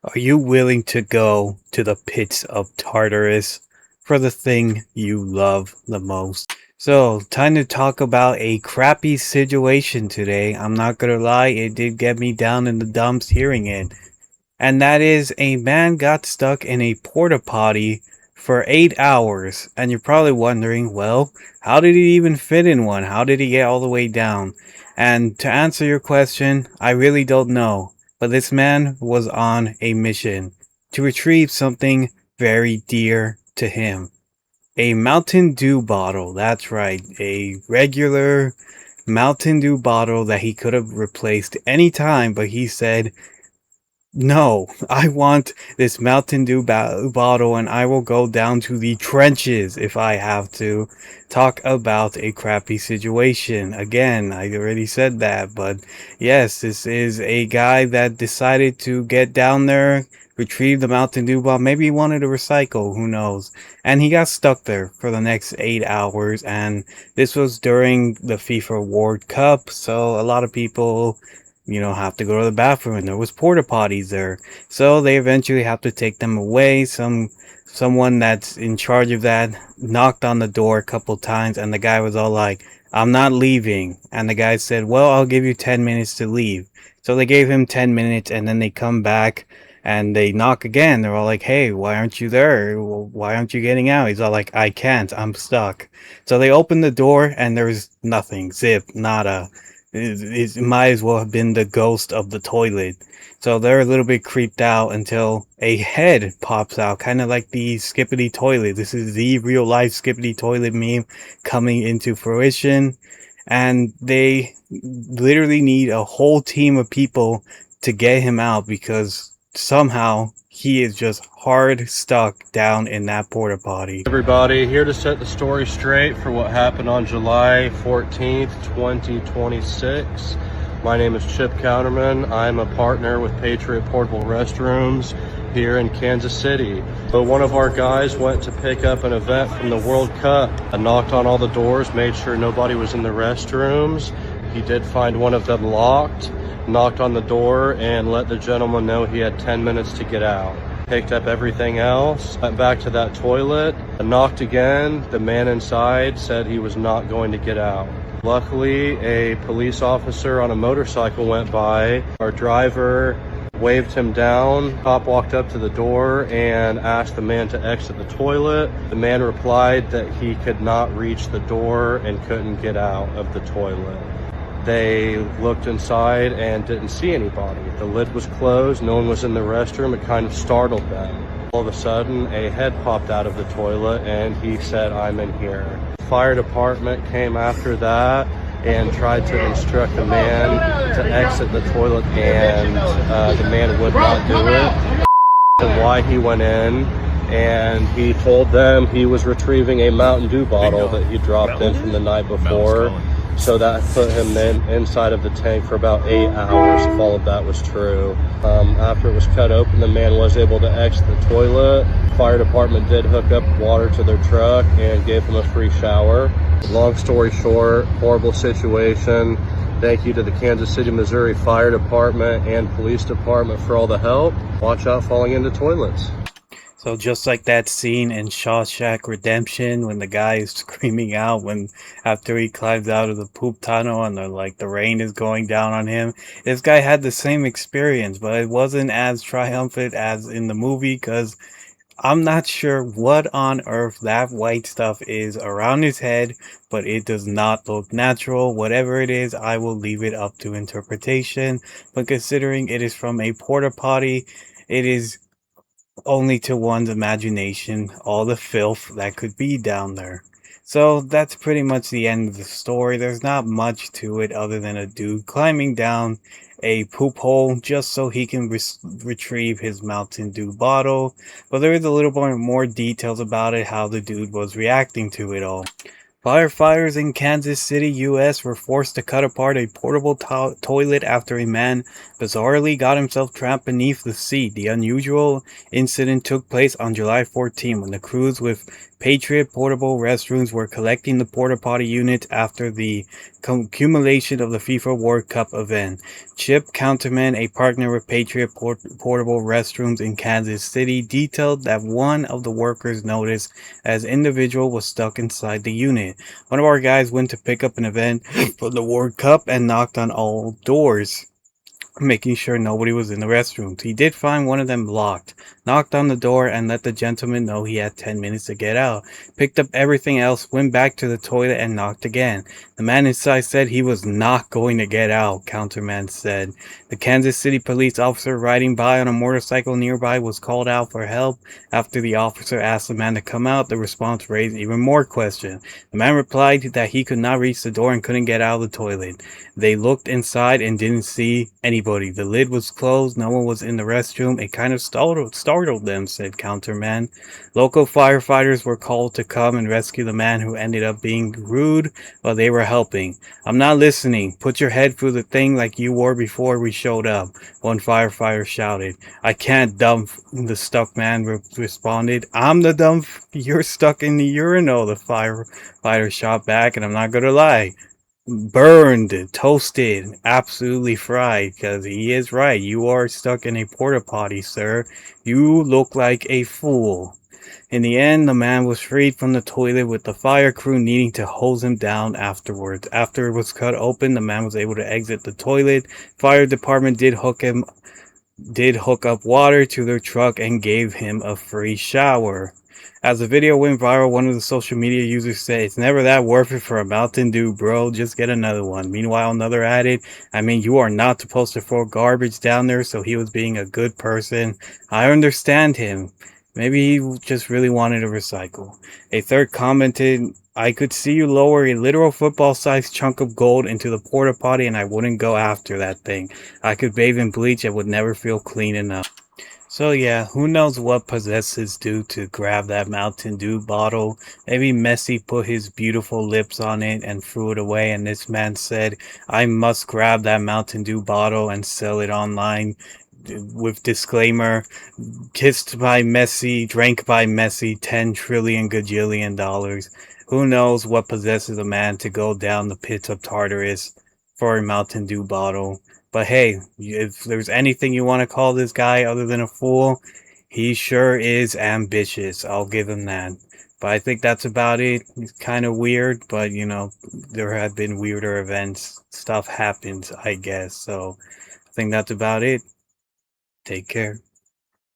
Are you willing to go to the pits of Tartarus for the thing you love the most? So, time to talk about a crappy situation today. I'm not gonna lie, it did get me down in the dumps hearing it. And that is a man got stuck in a porta potty for 8 hours. And you're probably wondering, well, how did he even fit in one? How did he get all the way down? And to answer your question, I really don't know. But this man was on a mission to retrieve something very dear to him. A Mountain Dew bottle. That's right. A regular Mountain Dew bottle that he could have replaced any time, but he said, no, I want this Mountain Dew bottle and I will go down to the trenches if I have to talk about a crappy situation. Again, I already said that, but yes, this is a guy that decided to get down there, retrieve the Mountain Dew bottle. Maybe he wanted to recycle, who knows? And he got stuck there for the next 8 hours, and this was during the FIFA World Cup, so a lot of people have to go to the bathroom, and there was porta potties there. So they eventually have to take them away. Someone that's in charge of that knocked on the door a couple times, and the guy was all like, "I'm not leaving." And the guy said, "Well, I'll give you 10 minutes to leave." So they gave him 10 minutes, and then they come back and they knock again. They're all like, "Hey, why aren't you there? Why aren't you getting out?" He's all like, "I can't. I'm stuck." So they open the door, and there's nothing. Zip, nada. It might as well have been the ghost of the toilet. So they're a little bit creeped out until a head pops out, kind of like the Skippity toilet. This is the real life Skippity toilet meme coming into fruition. And they literally need a whole team of people to get him out because somehow he is just hard stuck down in that porta potty. Everybody, here to set the story straight for what happened on July 14th, 2026. My name is Chip Counterman. I'm a partner with Patriot Portable Restrooms here in Kansas City. So one of our guys went to pick up an event from the World Cup. I knocked on all the doors, made sure nobody was in the restrooms. He did find one of them locked, knocked on the door, and let the gentleman know he had 10 minutes to get out. Picked up everything else, went back to that toilet, knocked again. The man inside said he was not going to get out. Luckily, a police officer on a motorcycle went by. Our driver waved him down. Cop walked up to the door and asked the man to exit the toilet. The man replied that he could not reach the door and couldn't get out of the toilet. They looked inside and didn't see anybody. The lid was closed, no one was in the restroom. It kind of startled them. All of a sudden, a head popped out of the toilet and he said, "I'm in here." Fire department came after that and tried to instruct the man to exit the toilet, and the man would not do it. And why he went in, and he told them he was retrieving a Mountain Dew bottle that he dropped in from the night before. So that put him then inside of the tank for about 8 hours, if all of that was true. After it was cut open, the man was able to exit the toilet. Fire department did hook up water to their truck and gave him a free shower. Long story short, horrible situation. Thank you to the Kansas City, Missouri Fire Department and Police Department for all the help. Watch out falling into toilets. So just like that scene in Shawshank Redemption when the guy is screaming out after he climbs out of the poop tunnel and the rain is going down on him. This guy had the same experience, but it wasn't as triumphant as in the movie because I'm not sure what on earth that white stuff is around his head, but it does not look natural. Whatever it is, I will leave it up to interpretation. But considering it is from a porta potty, it is only to one's imagination all the filth that could be down there. So that's pretty much the end of the story. There's not much to it other than a dude climbing down a poop hole just so he can retrieve his Mountain Dew bottle. But there is a little bit more details about it, how the dude was reacting to it all. Firefighters in Kansas City, U.S. were forced to cut apart a portable toilet after a man bizarrely got himself trapped beneath the seat. The unusual incident took place on July 14 when the crews with Patriot portable restrooms were collecting the porta potty units after the accumulation of the FIFA World Cup event. Chip Counterman, a partner with Patriot portable restrooms in Kansas City, detailed that one of the workers noticed as individual was stuck inside the unit. One of our guys went to pick up an event for the World Cup and knocked on all doors, making sure nobody was in the restrooms. He did find one of them locked, knocked on the door, and let the gentleman know he had 10 minutes to get out. Picked up everything else, went back to the toilet, and knocked again. The man inside said he was not going to get out, Counterman said. The Kansas City police officer riding by on a motorcycle nearby was called out for help. After the officer asked the man to come out, the response raised even more questions. The man replied that he could not reach the door and couldn't get out of the toilet. They looked inside and didn't see anybody. The lid was closed. No one was in the restroom. It kind of startled them, said Counterman. Local firefighters were called to come and rescue the man who ended up being rude while they were helping. I'm not listening. Put your head through the thing like you were before we showed up, one firefighter shouted. I can't dump, the stuck man responded. I'm the dump. You're stuck in the urinal, the firefighter shot back, and I'm not gonna lie. Burned, toasted, absolutely fried, because he is right. You are stuck in a porta potty, sir. You look like a fool. In the end, the man was freed from the toilet with the fire crew needing to hose him down afterwards. After it was cut open, the man was able to exit the toilet. Fire department did hook up water to their truck and gave him a free shower. As the video went viral, one of the social media users said, "It's never that worth it for a Mountain Dew, bro. Just get another one." Meanwhile, another added, "I mean, you are not supposed to throw garbage down there, so he was being a good person. I understand him. Maybe he just really wanted to recycle." A third commented, "I could see you lower a literal football-sized chunk of gold into the porta potty and I wouldn't go after that thing. I could bathe in bleach and would never feel clean enough." So yeah, who knows what possessed this dude to grab that Mountain Dew bottle. Maybe Messi put his beautiful lips on it and threw it away, and this man said, I must grab that Mountain Dew bottle and sell it online with disclaimer, kissed by Messi, drank by Messi, 10 trillion gajillion dollars. Who knows what possesses a man to go down the pits of Tartarus for a Mountain Dew bottle. But hey, if there's anything you want to call this guy other than a fool, he sure is ambitious. I'll give him that. But I think that's about it. It's kind of weird, but you know, there have been weirder events. Stuff happens, I guess. So I think that's about it. Take care.